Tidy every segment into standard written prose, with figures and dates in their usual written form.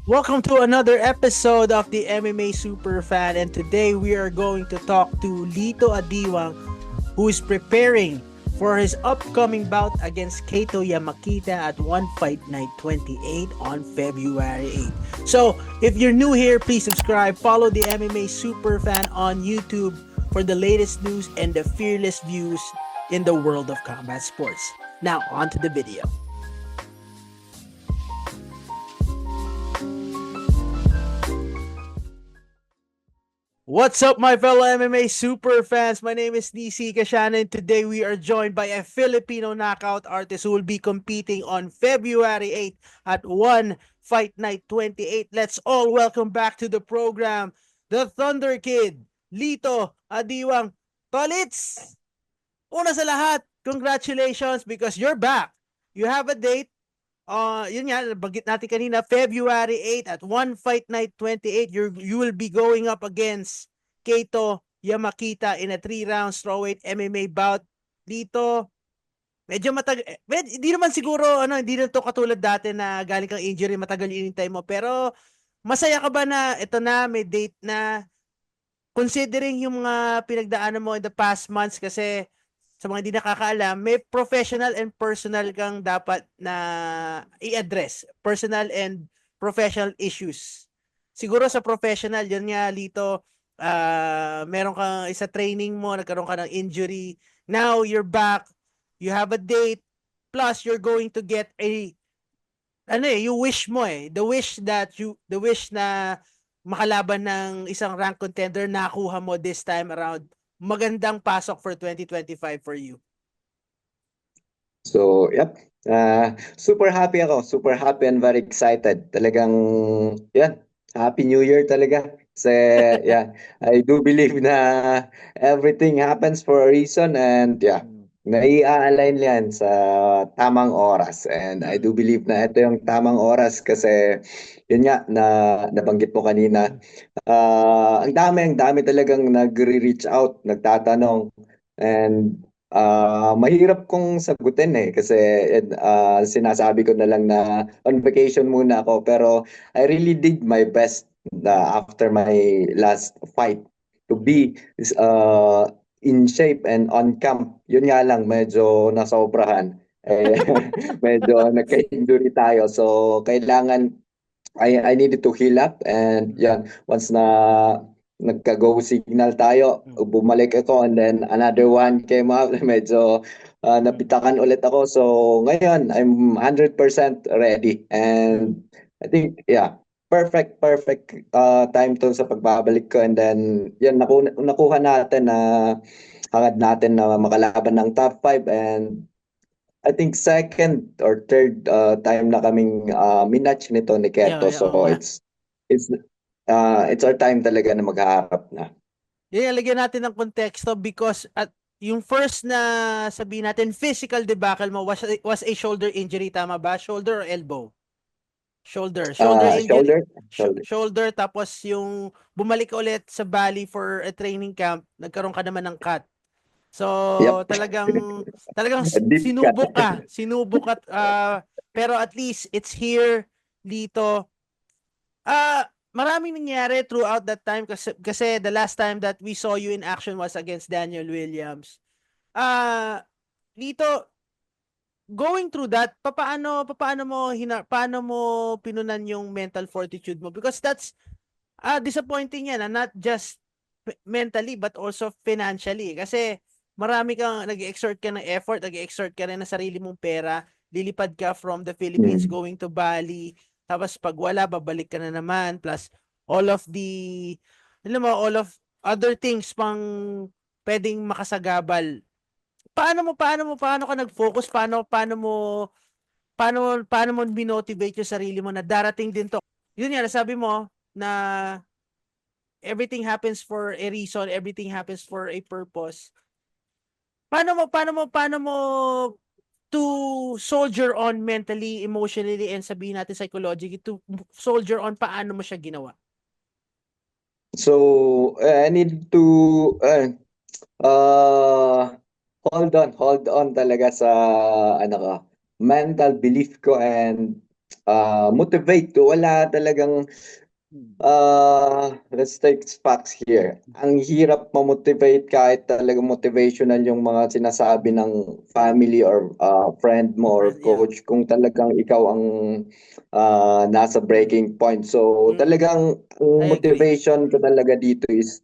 Welcome to another episode of the MMA Superfan, and today we are going to talk to Lito Adiwang, who is preparing for his upcoming bout against Keito Yamakita at One Fight Night 28 on February 8th. So, if you're new here, please subscribe, follow the MMA Superfan on YouTube for the latest news and the fearless views in the world of combat sports. Now, on to the video. What's up, my fellow MMA super fans? My name is DC Kashana, and today we are joined by a Filipino knockout artist who will be competing on February 8th at One Fight Night 28. Let's all welcome back to the program the Thunder Kid, Lito Adiwang. Tolits! Una sa lahat, congratulations because you're back. You have a date. Yun nga, bagit natin kanina, February 8 at One Fight Night 28, you will be going up against Keito Yamakita in a 3-round strawweight MMA bout. Dito, medyo hindi naman siguro, hindi na to katulad dati na galing kang injury, matagal yung inintay mo. Pero, masaya ka ba na ito na, may date na, considering yung mga pinagdaanan mo in the past months kasi sa mga hindi nakakaalam, may professional and personal kang dapat na i-address. Personal and professional issues. Siguro sa professional, yun nga, Lito, meron kang isa training mo, nagkaroon ka ng injury. Now, you're back. You have a date. Plus, you're going to get you wish mo the wish na makalaban ng isang rank contender nakuha mo this time around. Magandang pasok for 2025 for you. So, yep. Super happy ako. Super happy and very excited. Talagang, yan. Happy New Year talaga. Kasi, yeah, I do believe na everything happens for a reason and yeah, nai-align yan sa tamang oras. And I do believe na ito yung tamang oras kasi yun nga na nabanggit mo kanina. Ang dami talagang nagre-reach out, nagtatanong and mahirap kong sagutin eh kasi sinasabi ko na lang na on vacation muna ako pero I really did my best after my last fight to be in shape and on camp. Yun nga lang medyo nasobrahan. Eh, medyo nagka-injury tayo so kailangan I needed to heal up and yan once na nagka-go signal tayo bumalik ako and then another one came up medyo napitakan ulit ako so ngayon I'm 100% ready and I think yeah perfect time to sa pagbabalik ko and then yan nakuha natin na hangad natin na makalaban ng top 5 and I think second or third time na kaming minatch nito ni Keto. Yeah, oo So nga. it's it's our time talaga na maghaharap na. Yeah, lagyan natin ng konteksto because at yung first na sabihin natin physical debacle mo was a shoulder injury, tama ba? Shoulder or elbow? Shoulder injury. Shoulder, shoulder. Shoulder, tapos yung bumalik ka ulit sa Bali for a training camp, nagkaroon ka naman ng cut. So, Yep. talagang A deep cut. sinubok at pero at least it's here dito. Maraming nangyari throughout that time kasi the last time that we saw you in action was against Daniel Williams. Dito going through that, paano mo pinunan yung mental fortitude mo because that's disappointing yan, not just mentally but also financially kasi marami kang nag-exert ka ng effort, nag-exert ka rin ng sarili mong pera, lilipad ka from the Philippines Mm. going to Bali, tapos pag wala, babalik ka na naman, plus all of the, all of other things pang pwedeng makasagabal. Paano ka nag-focus? Paano mo binotivate yung sarili mo na darating din to? Yun nga, sabi mo na everything happens for a reason, everything happens for a purpose. Paano mo to soldier on mentally, emotionally, and sabihin natin psychologically, to soldier on, paano mo siya ginawa? So I need to uh, hold on talaga sa ano ko, mental belief ko and motivate. Wala talagang let's take facts here. Ang hirap ma-motivate kahit talagang motivational yung mga sinasabi ng family or friend mo or Friend, yeah. coach kung talagang ikaw ang nasa Mm. breaking point. So Mm. talagang ang I agree. motivation ko talaga dito is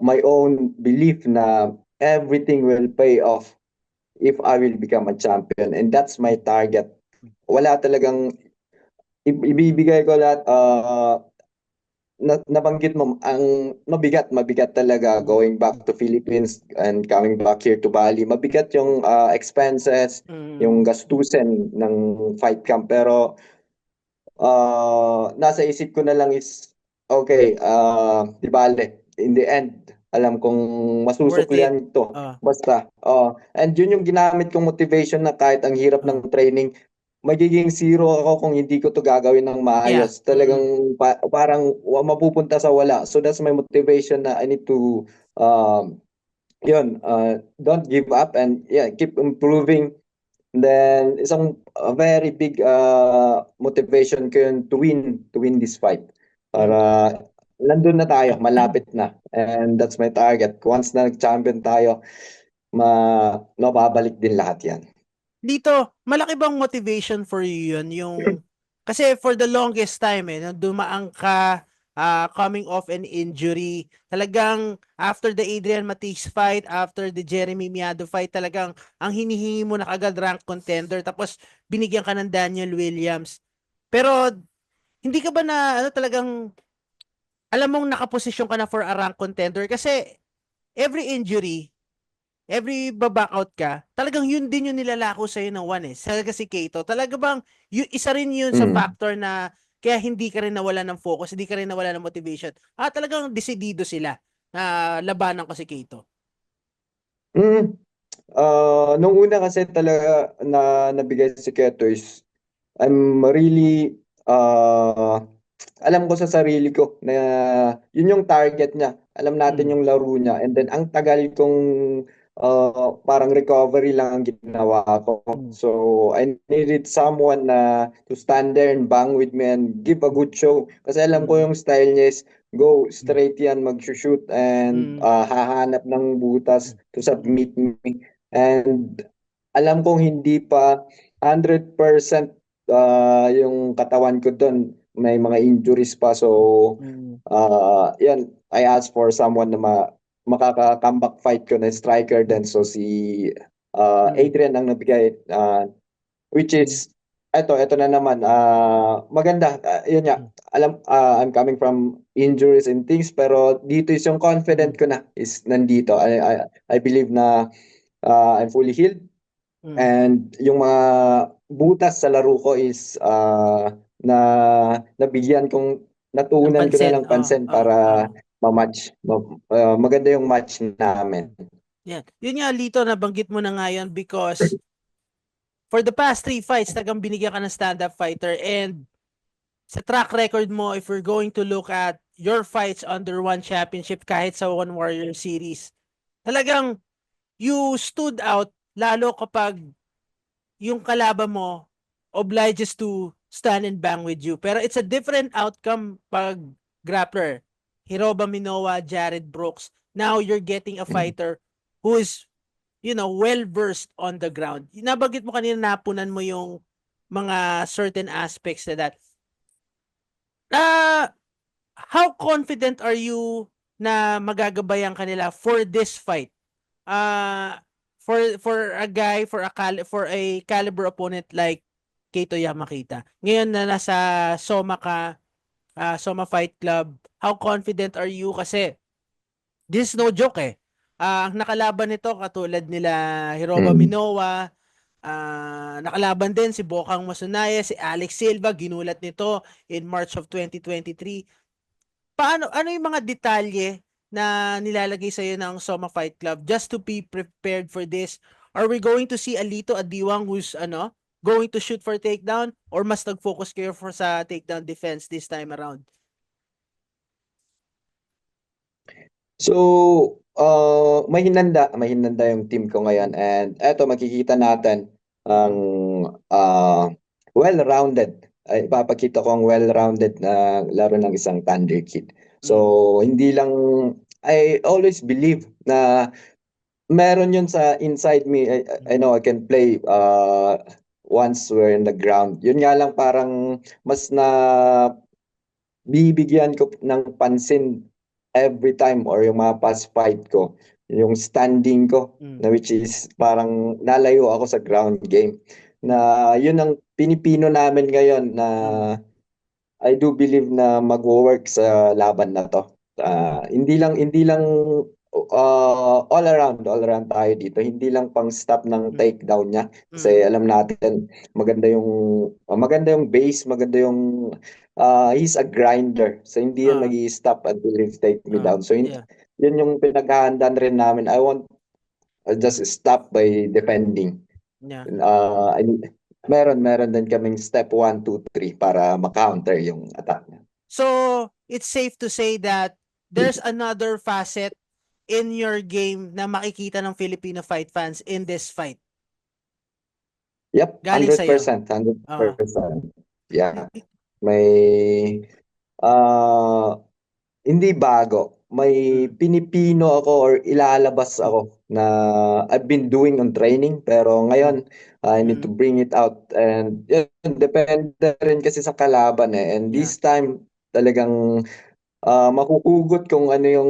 my own belief na everything will pay off if I will become a champion, and that's my target. Wala talagang ibibigay ko lahat. Nabanggit mo ang mabigat talaga Mm. going back to Philippines and coming back here to Bali. Mabigat yung expenses, yung Mm. gastusin ng fight camp, pero nasa isip ko na lang is okay, di bale, in the end alam kong Worth it. masusuklian to Uh, basta. And yun yung ginamit kong motivation na kahit ang hirap uh, ng training, magiging zero ako kung hindi ko to gagawin ng yeah. maayos. Mm. Talagang parang mapupunta sa wala. So that's my motivation na I need to don't give up and yeah, keep improving. Then isang very big motivation ko yun to win this fight. Mm. Para nandun na tayo, malapit na. And that's my target. Once na nag-champion tayo, mababalik din lahat yan. Dito, malaki bang motivation for you yun? Kasi for the longest time, nung dumaan ka, coming off an injury, talagang after the Adrian Matisse fight, after the Jeremy Miado fight, talagang ang hinihingi mo na kagad rank contender, tapos binigyan ka ng Daniel Williams. Pero, hindi ka ba na, talagang, alam mong nakaposisyon ka na for a rank contender? Kasi, every injury, every baback ka, talagang yun din yung nilalako sa'yo ng one eh. Talaga si Kato. Talaga bang, isa rin yun sa Mm. factor na kaya hindi ka rin nawala ng focus, hindi ka rin nawala ng motivation. Talagang desidido sila na labanan ko si Kato. Mm. Nung una kasi talaga na nabigay si Keto is I'm really alam ko sa sarili ko na yun yung target niya. Alam natin Mm. yung laro niya. And then ang tagal kong parang recovery lang ang ginawa ko. Mm. So I needed someone na to stand there and bang with me and give a good show. Kasi alam ko Mm. yung style niya is go Mm. straight yan, mag-shoot and Mm. hahanap ng butas to Mm. submit me. And alam kong hindi pa 100% yung katawan ko doon. May mga injuries pa. So, Mm. yan. I asked for someone na makaka-comeback fight ko na striker din. So, si Mm. Adrian ang nabigay. Which Mm. is, eto na naman. Maganda. Yun nga. Mm. Alam, I'm coming from injuries and things. Pero dito is yung confident Mm. ko na is nandito. I believe na I'm fully healed. Mm. And yung mga butas sa laro ko is na nabigyan kong Ng natuunan ko na pansin. ng pansin Oh. para ma-match. Maganda yung match namin. Yan. Yun nga, Lito, nabanggit mo na nga yun because for the past 3 fights, tagang binigyan ka ng stand-up fighter, and sa track record mo, if we're going to look at your fights under one championship kahit sa One Warrior Series, talagang you stood out lalo kapag yung kalaban mo obliges to stand and bang with you. Pero it's a different outcome pag grappler. Hiroba Minowa, Jared Brooks. Now you're getting a fighter who is, well versed on the ground. Nabanggit mo kanina, napunan mo yung mga certain aspects na that. How confident are you na magagabayan kanila for this fight? Uh, for a guy, for a caliber opponent like Keito Yamakita. Ngayon na nasa Soma ka, Soma Fight Club, how confident are you? Kasi this is no joke eh. Ang nakalaban nito katulad nila Hiroba Mm. Minowa, nakalaban din si Bokang Masunaya, si Alex Silva, ginulat nito in March of 2023. Ano yung mga detalye na nilalagay sa'yo ng Soma Fight Club just to be prepared for this? Are we going to see Alito Adiwang who's going to shoot for takedown, or mas nag-focus kayo for sa takedown defense this time around? So, may hinanda yung team ko ngayon. And eto, makikita natin ang Mm-mm. uh, well-rounded. Ay, ipapakita ko ang well-rounded na laro ng isang Thunder Kid. Mm. So, hindi lang, I always believe na meron yun sa inside me. I Mm. know I can play once we're in the ground. Yun nga lang parang mas na bibigyan ko ng pansin every time or yung mga past fight ko, yung standing ko, Mm. na which is parang nalayo ako sa ground game. Mm. Na yun ang pinipino namin ngayon na Mm. I do believe na mag-work sa laban na to. Mm. Hindi lang all around tayo dito. Hindi lang pang stop ng Mm. takedown niya kasi Mm. alam natin maganda yung base, maganda yung he's a grinder. So hindi yan Ah, magi-stop until he take me down. So yeah. yun yung pinaghahandaan rin namin. I won't just stop by defending. Yeah. I mean, meron din kaming step 1, 2, 3 para ma-counter yung attack niya. So, it's safe to say that there's another facet in your game na makikita ng Filipino fight fans in this fight. Yep, Galing sa'yo. 100%, Ah. 100%. Yeah. May ah hindi bago. May Mm. pinipino ako or ilalabas Mm. ako na I've been doing on training pero Mm. ngayon I need to Mm. bring it out and yun, depende rin kasi sa kalaban eh. And Yeah. this time talagang makukugot kung ano Mm.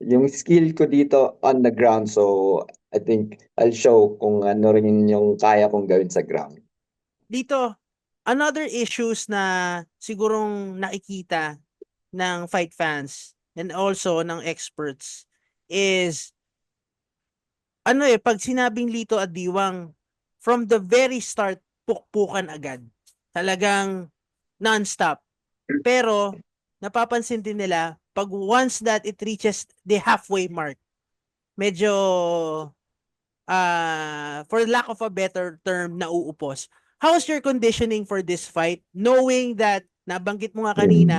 yung skill ko dito on the ground. So I think I'll show kung ano rin yung kaya kong gawin sa ground. Dito, another issues na sigurong nakikita ng fight fans and also ng experts is pag sinabing Lito at Diwang, from the very start, pukpukan agad. Talagang non-stop. Pero, napapansin din nila, pag once that it reaches the halfway mark, medyo, for lack of a better term, nauupos. How's your conditioning for this fight? Knowing that, nabanggit mo nga Mm. kanina,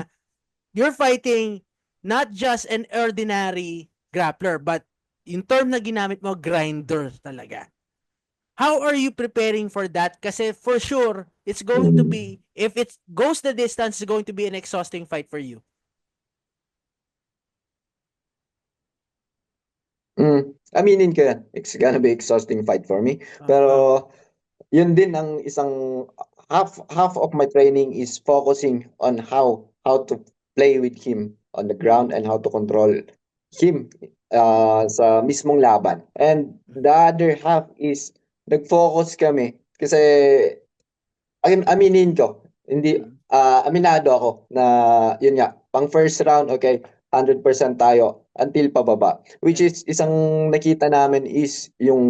you're fighting not just an ordinary grappler, but yung term na ginamit mo, grinder talaga. How are you preparing for that? Kasi for sure, it's going to Mm. be, if it goes the distance, it's going to be an exhausting fight for you. Aminin ko yan. It's gonna be exhausting fight for me. Uh, uh, Pero yun din ang isang half of my training is focusing on how to play with him on the mm, ground and how to control him sa mismong laban. And mm, the other half is nag-focus kami kasi aminin ko, hindi mm, aminado ako na yun nga, pang first round, okay, 100% tayo until pababa. Which yeah. is isang nakita namin is yung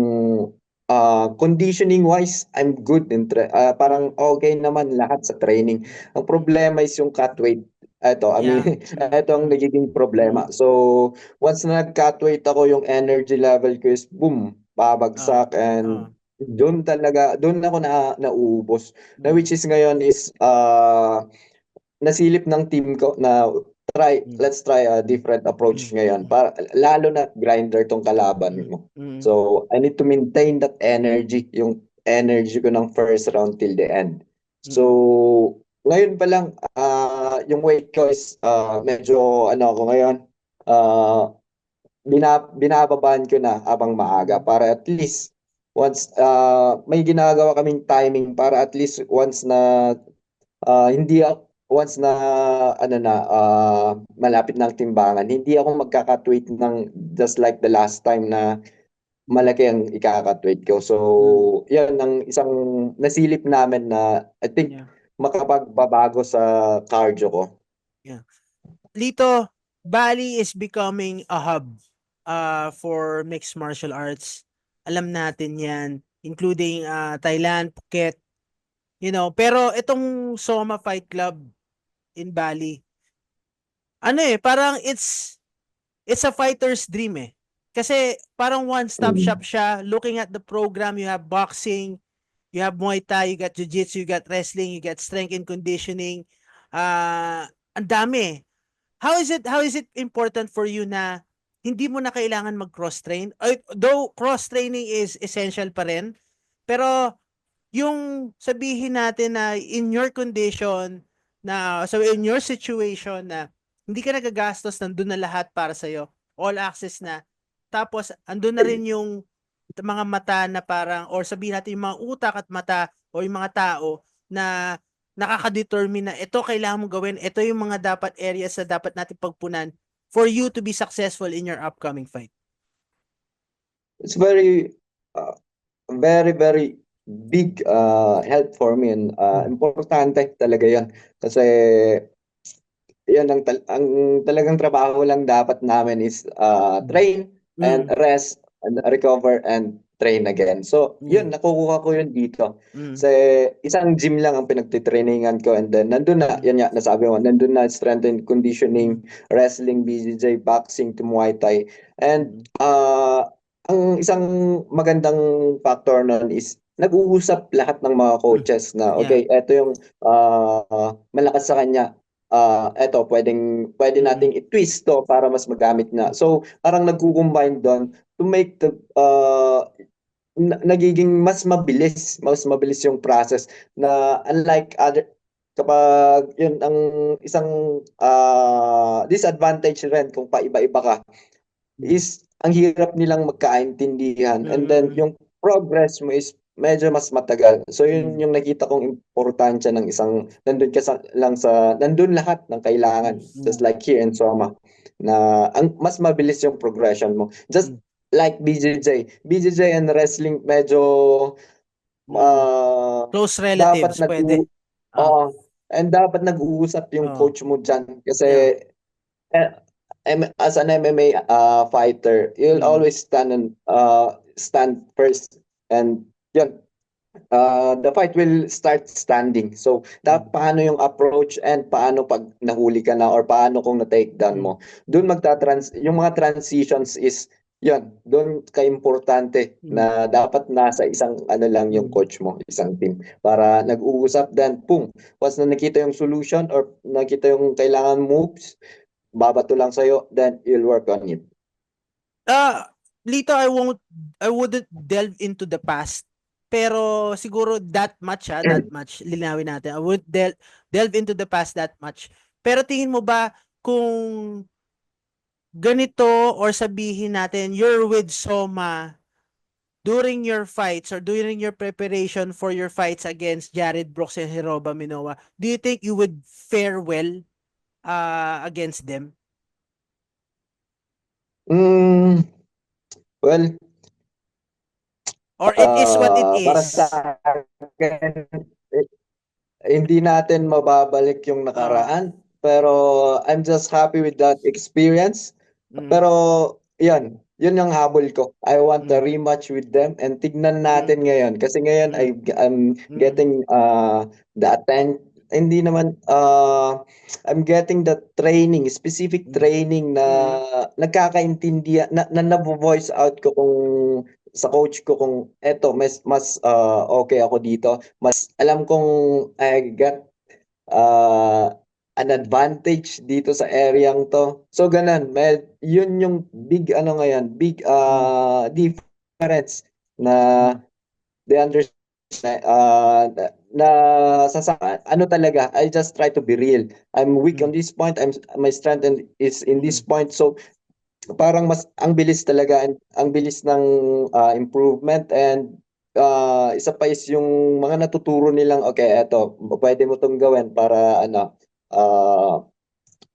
conditioning wise, I'm good Mm, parang okay naman lahat sa training. mm, Ang mm, problema is yung cut weight. Ito, I mean, yeah. Mm, ito ang mm, nagiging problema. mm, So, once na nag-cut weight ako, yung energy level ko is boom, uh, babagsak uh, and doon ako nauubos. Na mm, which is ngayon is nasilip ng team ko na mm, let's try a different approach mm, ngayon. mm, Para lalo na grinder tong kalaban mm, mo. mm, So, I need to maintain that energy, yung energy ko ng first round till the end. mm, So, ngayon pa lang yung weight ko is medyo ano ako ngayon, ah binababaan ko na habang maaga para at least once may ginagawa kaming timing para at least once na hindi ako once na ano na malapit ng timbangan hindi ako magkaka-tweet ng just like the last time na malaki ang ikaka-tweet ko. So, mm, yan ang isang nasilip namin na I think yeah. makapagbabago sa cardio ko. Yeah. Lito, Bali is becoming a hub for mixed martial arts. Alam natin 'yan, including Thailand, Phuket, pero itong Soma Fight Club in Bali, parang it's a fighter's dream eh. Kasi parang one-stop shop Mm. siya. Looking at the program, you have boxing, you have Muay Thai, you got Jiu-Jitsu, you got wrestling, you got strength and conditioning. Ang dami. How is it important for you na hindi mo na kailangan mag cross train? Though cross training is essential pa rin, pero yung sabihin natin na in your condition, so in your situation na hindi ka nagagastos, nandun na lahat para sa'yo, all access na, tapos andun na rin yung mga mata na parang, or sabihin natin yung mga utak at mata o yung mga tao na nakaka-determine na ito kailangan mong gawin, ito yung mga dapat areas na dapat natin pagpunan for you to be successful in your upcoming fight. It's uh, very big help for me, and importante talaga 'yan kasi 'yan ang talagang trabaho lang dapat namin is train and Mm. rest and recover and train again. So, Yeah. 'yun nakukuha ko 'yun dito. Mm. Kasi isang gym lang ang pinagtitrainingan ko, and then nandun na, yan nga, nasabi mo, nandun na strength and conditioning, wrestling, BJJ, boxing to Muay Thai. And ang isang magandang factor nun is nag-uusap lahat ng mga Mm. coaches na Yeah. okay, eto yung malakas sa kanya. Eto pwede Mm. nating i-twist to para mas magamit na. So parang nagko-combine doon to make the nagiging mas mabilis yung process, na unlike other, kapag yun ang isang disadvantage rin kung paiba-iba ka, is ang hirap nilang magkaintindihan, and then Mm. yung progress mo is medyo mas matagal. So yun Mm. yung nakita kong importansya ng isang nandun ka nandun lahat ng kailangan, just Mm. like here in Soma, na ang mas mabilis yung progression mo. Just Mm. like BJJ and wrestling, medyo Mm. ah, Close dapat relatives, pwede. Ah, oo, and dapat nag-uusap yung oh, coach mo diyan yeah. kasi eh, as an MMA fighter, you'll Mm. always stand first, and yun, the fight will start standing. So, Mm. paano yung approach, and paano pag nahuli ka na, or paano kung na-takedown Mm. mo. Doon yung mga transitions is, yun, doon ka-importante Mm. na dapat nasa isang ano lang yung Mm. coach mo, isang team. Para nag-uusap, then, pum, once na nakita yung solution or nakita yung kailangan moves, babato lang sa'yo, then you'll work on it. Lito, I wouldn't delve into the past. Pero siguro that much, linawin natin. I would delve into the past that much. Pero tingin mo ba kung ganito, or sabihin natin you're with Soma during your fights or during your preparation for your fights against Jared Brooks and Hiroba Minowa, do you think you would fare well against them? Mm, well, Or it is what it para sa is? akin, eh, hindi natin mababalik yung Uh, nakaraan, pero I'm just happy with that experience. mm, Pero yun yung habol ko. I want a mm, rematch with them, and tignan mm, natin ngayon. Kasi ngayon mm, I'm mm, getting the hindi naman I'm getting the training, specific mm, training na mm, nagkakaintindihan, na voice out ko kung sa coach ko kung eto mas okay ako dito. Mas alam kong I got uh, an advantage dito sa areang to. So ganun, yun yung big ano ngayon, big mm, difference na mm, they understand na ano talaga, I just try to be real. I'm weak mm, on this point, my strength is in this mm, point. So parang mas ang bilis talaga, ang bilis ng improvement, and isa pa is yung mga natuturo nilang okay, eto pwede mo tong gawin para ano uh,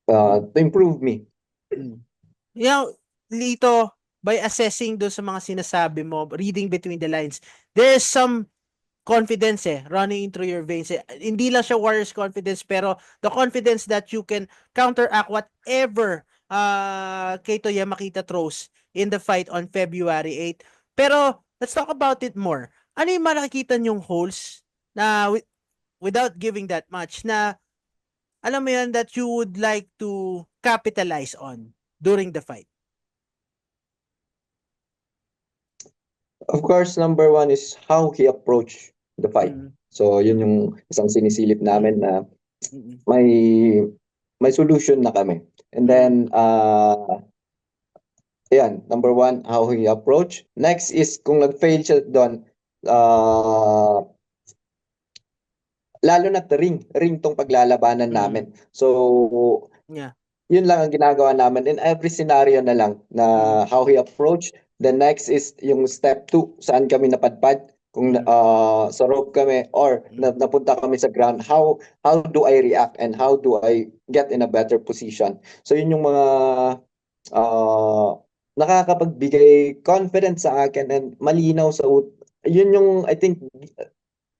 mm, to improve me. mm. You know, Lito, by assessing doon sa mga sinasabi mo, reading between the lines, there's some confidence running through your veins. Hindi lang siya warrior's confidence, pero the confidence that you can counteract whatever Keito Yamakita throws in the fight on February 8. Pero let's talk about it more. Ano yung makikita niyong holes na without giving that much, na alam mo yan, that you would like to capitalize on during the fight? Of course, number one is how he approached the fight. Mm, So yun mm, yung isang sinisilip mm, namin na mm, may may solution na kami. And mm, then ayan, number one, how he approach. Next is kung nag-fail siya doon, uh, lalo na ring tong paglalabanan namin. So, Yeah. yun lang ang ginagawa namin in every scenario na lang na how he approach. The next is yung step 2, saan kami napadpad, kung sa rope kami or napunta kami sa ground, how do I react and how do I get in a better position. So yun yung mga nakakapagbigay confidence sa akin and malinaw yun yung I think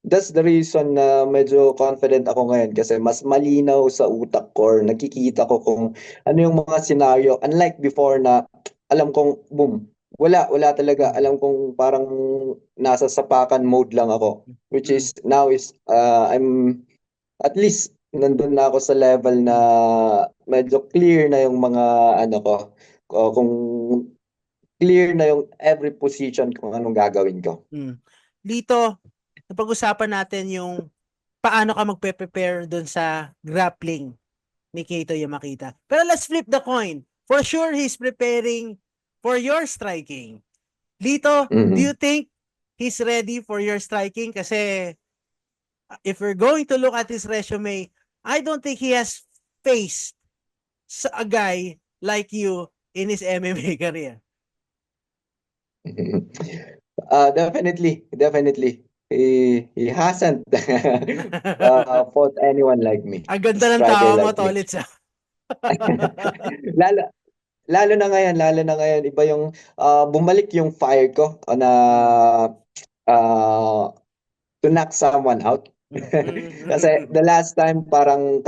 that's the reason na medyo confident ako ngayon kasi mas malinaw sa utak ko or nakikita ko kung ano yung mga scenario. Unlike before na alam kong boom, wala talaga. Alam kong parang nasa sapakan mode lang ako. Which is now is I'm at least nandun na ako sa level na medyo clear na yung mga ano ko. Kung clear na yung every position kung anong gagawin ko. Dito, napag-usapan natin yung paano ka magpe-prepare dun sa grappling ni Keito Yamakita. Pero let's flip the coin. For sure, he's preparing for your striking. Lito, do you think he's ready for your striking? Kasi if we're going to look at his resume, I don't think he has faced a guy like you in his MMA career. Definitely. He hasn't fought anyone like me, Ang ganda ng striker tawa mo, like me. Tolits. lalo lalo na ngayon iba yung bumalik yung fire ko na to knock someone out. Kasi the last time parang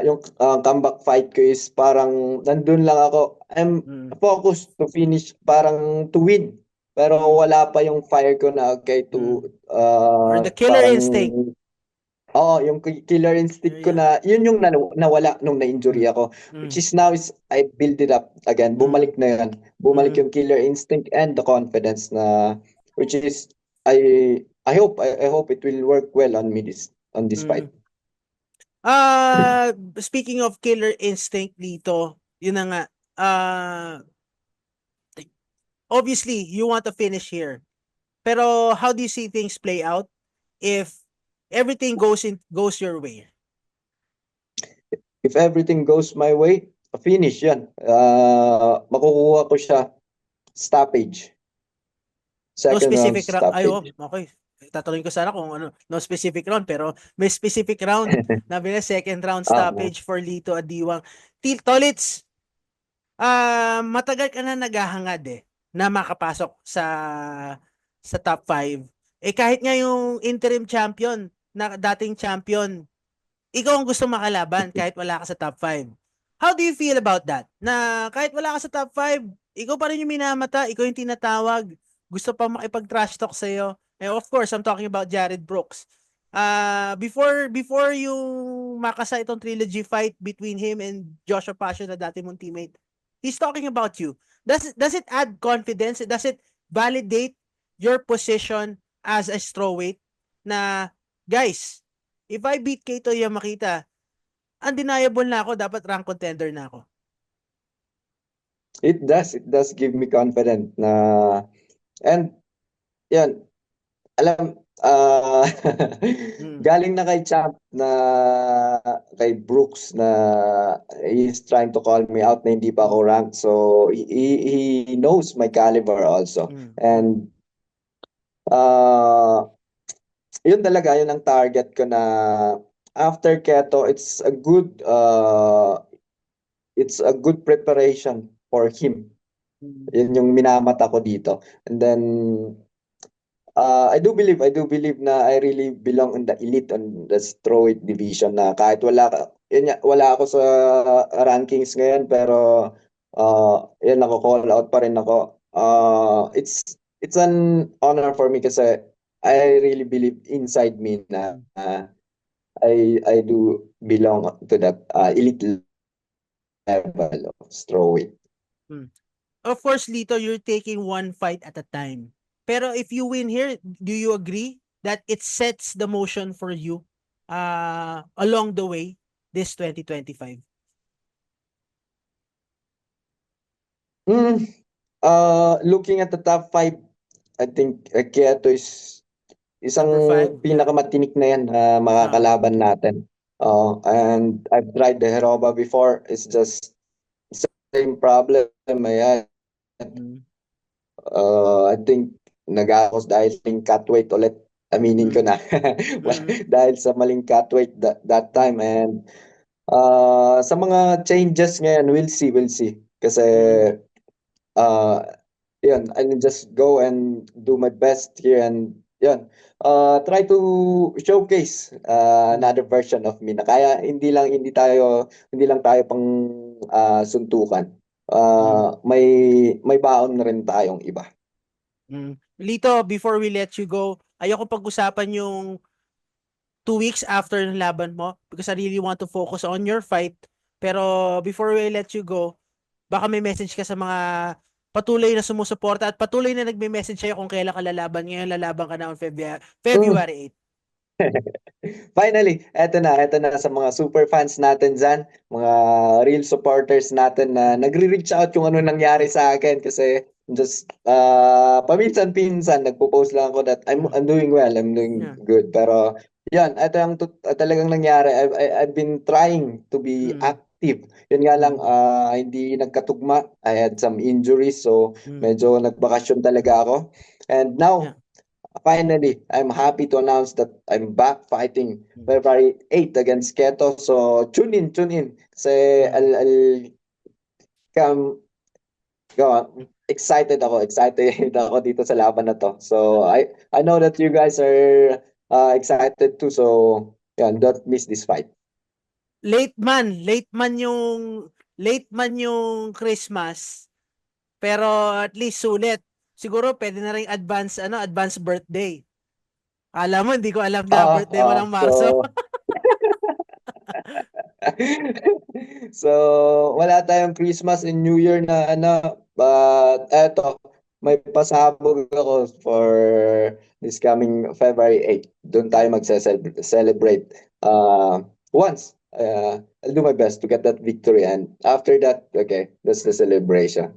yung comeback fight ko is parang nandun lang ako. I'm focused to finish, parang to win. Pero wala pa yung fire ko na okay to Or the killer parang instinct. yung killer instinct ko na yun yung nawala nung na-injury ako. Which is now is I build it up again. Bumalik na yan. Bumalik yung killer instinct and the confidence na which is I hope it will work well on me on this fight. Speaking of killer instinct dito, yun na nga. Obviously, you want to finish here. Pero how do you see things play out if everything goes your way? If everything goes my way, finish yan. Makukuha ko siya stoppage. No Second round specific round. Ay, stoppage. okay. Tatanungin ko sana kung ano, no specific round, pero may specific round. Nabi na second round stoppage for Lito Adiwang. Tolits, matagal ka na naghahangad na makapasok sa top 5. Kahit nga yung interim champion, na dating champion, ikaw ang gusto makalaban kahit wala ka sa top 5. How do you feel about that? Na kahit wala ka sa top 5, ikaw pa rin yung minamata, ikaw yung tinatawag, gusto pa makipag-trash talk sa'yo. And of course, I'm talking about Jared Brooks. Before yung makasa itong trilogy fight between him and Joshua Passion na dati mong teammate, he's talking about you. Does it add confidence? Does it validate your position as a strawweight na, guys, if I beat Keito Yamakita, undeniable na ako, dapat rank contender na ako. It does give me confidence na and yan alam galing na kay Champ na kay Brooks na he's trying to call me out na hindi pa ako ranked, so he knows my caliber also. And yun talaga yun ang target ko na after Keto it's a good preparation for him. Yun yung minamata ko dito. And then I do believe na I really belong in the elite on the strawweight division na kahit wala ako sa rankings ngayon pero yun call out pa rin ako. It's an honor for me kasi I really believe inside me na I do belong to that elite level of strawweight. Of course, Lito, you're taking one fight at a time. Pero if you win here, do you agree that it sets the motion for you along the way this 2025? Looking at the top 5, I think Keto is isang Number 5, yeah. pinakamatinik na yan na Ah, makakalaban natin. And I've tried the Heroba before. It's just same problem. Ayan. mm, I think nag-aakos dahil sa maling cut weight ulit. Aminin ko mm, na. mm, Dahil sa maling cut weight that mm, time. And sa mga changes ngayon, we'll see, we'll see. Kasi mm, uh, yun, I will just go and do my best here and yun. Try to showcase mm, another version of me na kaya hindi lang tayo pang suntukan. mm, May baon na rin tayong iba. mm. Lito, before we let you go, ayoko pag-usapan yung 2 weeks after ng laban mo because I really want to focus on your fight. Pero before we let you go, baka may message ka sa mga patuloy na sumusuporta at patuloy na nagme-message sa'yo kung kailan ka lalaban. Ngayon lalaban ka na on Mm. February 8. Finally, eto na sa mga super fans natin dyan, mga real supporters natin na nagre-reach out yung ano nangyari sa akin kasi just paminsan-pinsan nagpo-post lang ako that I'm doing well, I'm doing Yeah. good. Pero yan, ito yung talagang nangyari. I've been trying to be Mm, active. Yun nga lang, mm, hindi nagkatugma. I had some injuries, so mm. medyo nagbakasyon talaga ako. And Yeah. now, finally, I'm happy to announce that I'm back fighting Mm, February 8 against Keto. So tune in. Kasi mm. I'll come, go on. Excited ako dito sa laban na to. So I know that you guys are excited too. So yeah, don't miss this fight. Late man yung Christmas, pero at least sulit. Siguro pwede na ring advance birthday. Alam mo, hindi ko alam na birthday mo ng Marso. So so, wala tayong Christmas and New Year na ano, but eto, may pasabog ako for this coming February 8. Doon tayo magse-celebrate once. I'll do my best to get that victory and after that, okay, that's the celebration.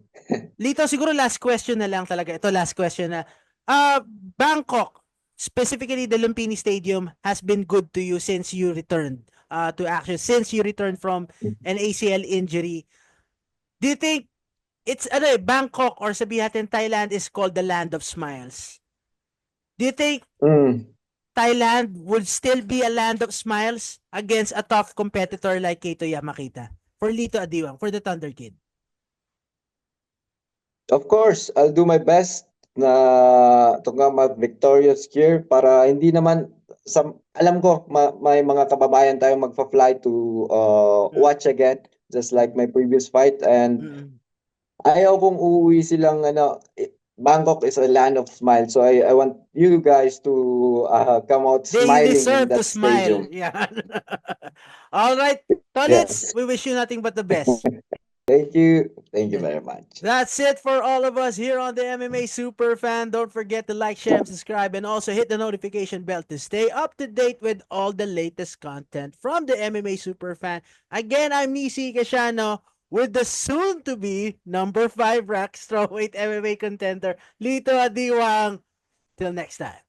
Lito, siguro last question na lang talaga. Ito, last question na. Bangkok, specifically the Lumpini Stadium, has been good to you since you returned to action, since you returned from an ACL injury. Do you think Bangkok or sabihin natin Thailand is called the land of smiles? Do you think Mm. Thailand would still be a land of smiles against a tough competitor like Keito Yamakita? For Lito Adiwang, for the Thunder Kid. Of course, I'll do my best na to nga mag-victorious here para hindi naman alam ko may mga kababayan tayong magfa-fly to Mm, watch again just like mm, my previous fight and mm. ayaw kong uuwi silang Bangkok is a land of smiles so I want you guys to come out They smiling in deserve to that smile. stadium. Yeah. All right, Tolits, Yes. we wish you nothing but the best. Thank you. Thank you Yeah. very much. That's it for all of us here on the MMA Super Fan. Don't forget to like, share, and subscribe, and also hit the notification bell to stay up to date with all the latest content from the MMA Super Fan. Again, I'm Nisi Casiano with the soon-to-be number 5 rack strawweight MMA contender, Lito Adiwang. Till next time.